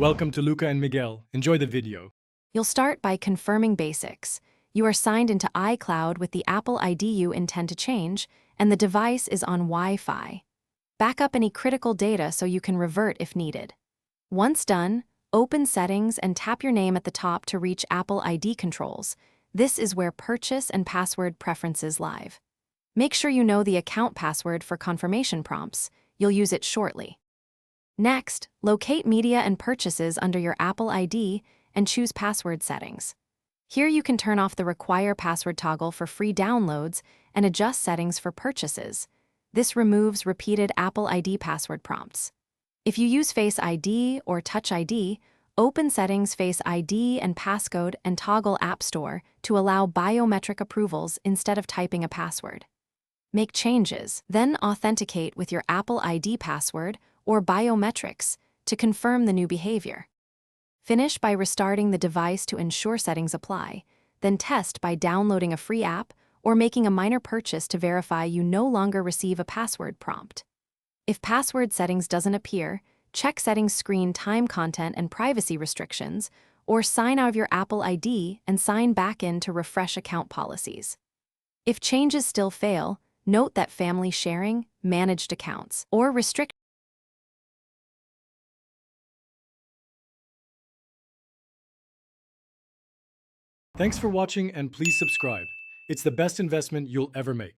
Welcome to Luca and Miguel. Enjoy the video. You'll start by confirming basics. You are signed into iCloud with the Apple ID you intend to change, and the device is on Wi-Fi. Back up any critical data so you can revert if needed. Once done, open Settings and tap your name at the top to reach Apple ID controls. This is where purchase and password preferences live. Make sure you know the account password for confirmation prompts. You'll use it shortly. Next, locate Media and Purchases under your Apple ID and choose Password Settings. Here you can turn off the Require Password toggle for free downloads and adjust settings for purchases. This removes repeated Apple ID password prompts. If you use Face ID or Touch ID, open Settings, Face ID and Passcode and toggle App Store to allow biometric approvals instead of typing a password. Make changes, then authenticate with your Apple ID password or biometrics to confirm the new behavior. Finish by restarting the device to ensure settings apply, then test by downloading a free app or making a minor purchase to verify you no longer receive a password prompt. If password settings doesn't appear, check settings screen time content and privacy restrictions, or sign out of your Apple ID and sign back in to refresh account policies. If changes still fail, note that family sharing, managed accounts, or restrict. Thanks for watching and please subscribe. It's the best investment you'll ever make.